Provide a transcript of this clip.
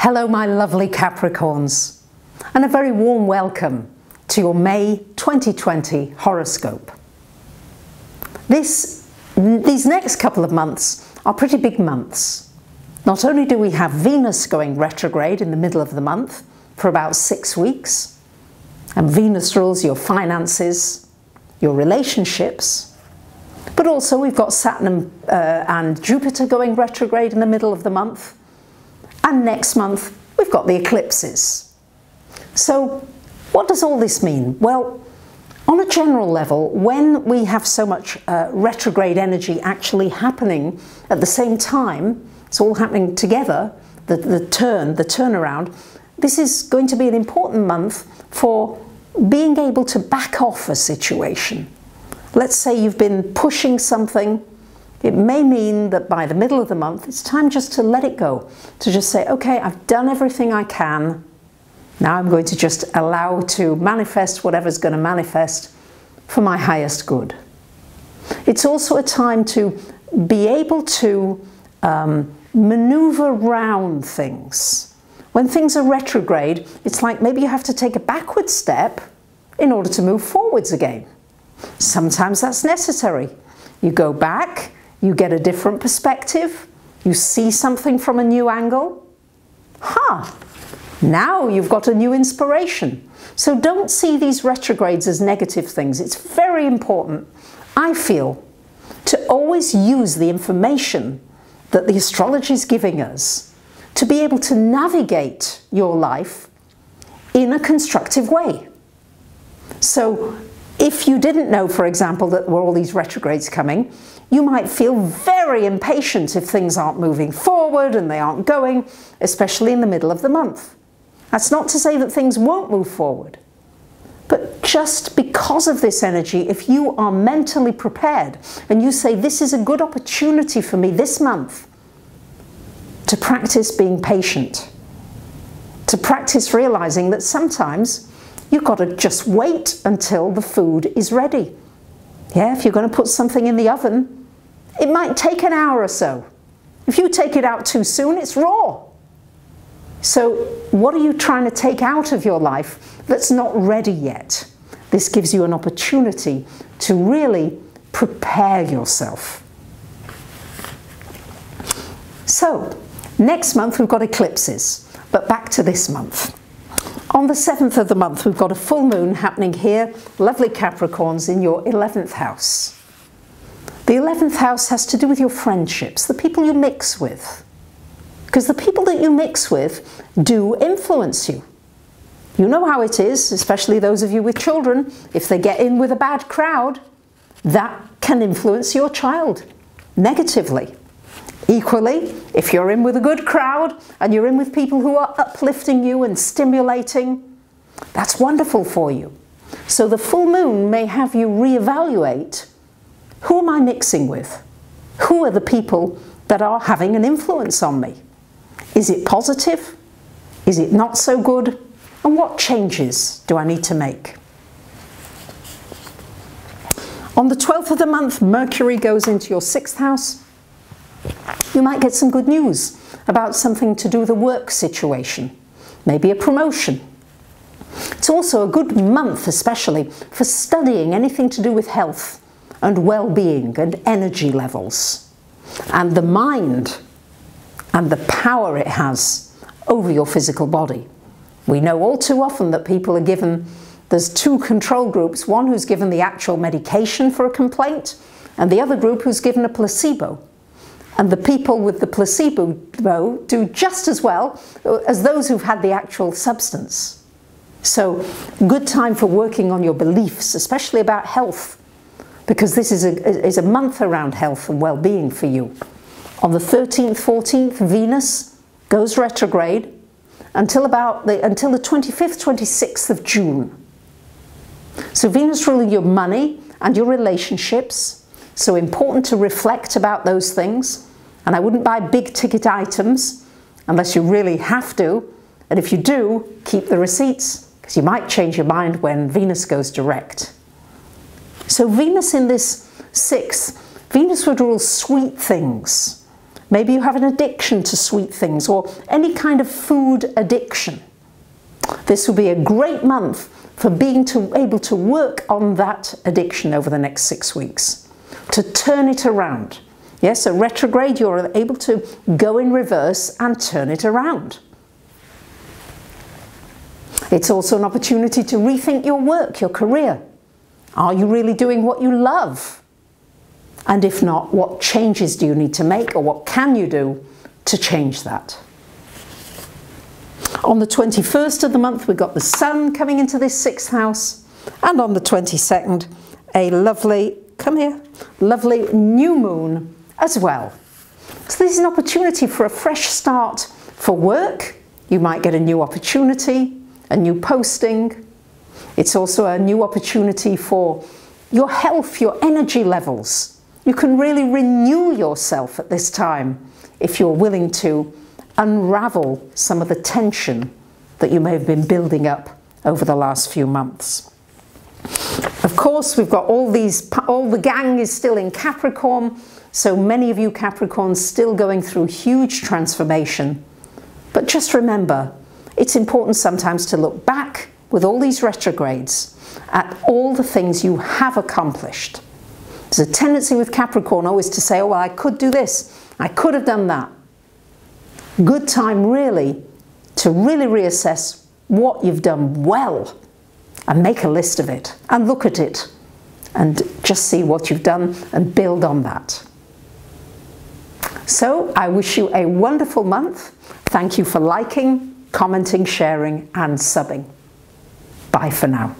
Hello my lovely Capricorns, and a very warm welcome to your May 2020 horoscope. These next couple of months are pretty big months. Not only do we have Venus going retrograde in the middle of the month for about 6 weeks, and Venus rules your finances, your relationships, but also we've got Saturn and Jupiter going retrograde in the middle of the month. And next month, we've got the eclipses. So what does all this mean? Well, on a general level, when we have so much retrograde energy actually happening at the same time, it's all happening together, the turnaround, this is going to be an important month for being able to back off a situation. Let's say you've been pushing something. It may mean that by the middle of the month, it's time just to let it go, to just say, okay, I've done everything I can. Now I'm going to just allow to manifest whatever's going to manifest for my highest good. It's also a time to be able to maneuver around things. When things are retrograde, it's like maybe you have to take a backward step in order to move forwards again. Sometimes that's necessary. You go back, you get a different perspective, you see something from a new angle. Now you've got a new inspiration. So don't see these retrogrades as negative things. It's very important, I feel, to always use the information that the astrology is giving us to be able to navigate your life in a constructive way. So if you didn't know, for example, that there were all these retrogrades coming, you might feel very impatient if things aren't moving forward and they aren't going, especially in the middle of the month. That's not to say that things won't move forward. But just because of this energy, if you are mentally prepared and you say, this is a good opportunity for me this month to practice being patient, to practice realizing that sometimes you've got to just wait until the food is ready. Yeah, if you're going to put something in the oven, it might take an hour or so. If you take it out too soon, it's raw. So what are you trying to take out of your life that's not ready yet? This gives you an opportunity to really prepare yourself. So next month we've got eclipses, but back to this month. On the 7th of the month, we've got a full moon happening here, lovely Capricorns, in your 11th house. The 11th house has to do with your friendships, the people you mix with. Because the people that you mix with do influence you. You know how it is, especially those of you with children, if they get in with a bad crowd, that can influence your child negatively. Equally, if you're in with a good crowd and you're in with people who are uplifting you and stimulating, that's wonderful for you. So the full moon may have you reevaluate, who am I mixing with? Who are the people that are having an influence on me? Is it positive? Is it not so good? And what changes do I need to make? On the 12th of the month, Mercury goes into your 6th house. You might get some good news about something to do with a work situation, maybe a promotion. It's also a good month, especially for studying anything to do with health and well-being and energy levels, and the mind and the power it has over your physical body. We know all too often that people are given, there's two control groups, one who's given the actual medication for a complaint, and the other group who's given a placebo. And the people with the placebo do just as well as those who've had the actual substance. So, good time for working on your beliefs, especially about health, because this is a month around health and well-being for you. On the 13th, 14th, Venus goes retrograde until the 25th, 26th of June. So Venus ruling your money and your relationships. So important to reflect about those things. And I wouldn't buy big ticket items unless you really have to. And if you do, keep the receipts, because you might change your mind when Venus goes direct. So Venus in this 6th, Venus would rule sweet things, Maybe you have an addiction to sweet things or any kind of food addiction. This will be a great month for being able to work on that addiction over the next 6 weeks, to turn it around. Yes, a retrograde, you're able to go in reverse and turn it around. It's also an opportunity to rethink your work, your career. Are you really doing what you love? And if not, what changes do you need to make, or what can you do to change that? On the 21st of the month, we've got the Sun coming into this 6th house. And on the 22nd, a lovely, come here, lovely new moon as well. So this is an opportunity for a fresh start for work. You might get a new opportunity, a new posting. It's also a new opportunity for your health, your energy levels. You can really renew yourself at this time if you're willing to unravel some of the tension that you may have been building up over the last few months. Of course, we've got all the gang is still in Capricorn, so many of you Capricorns still going through huge transformation. But just remember, it's important sometimes to look back with all these retrogrades at all the things you have accomplished. There's a tendency with Capricorn always to say, oh, well, I could do this, I could have done that. Good time really to really reassess what you've done well and make a list of it and look at it and just see what you've done and build on that. So I wish you a wonderful month. Thank you for liking, commenting, sharing and subbing. Bye for now.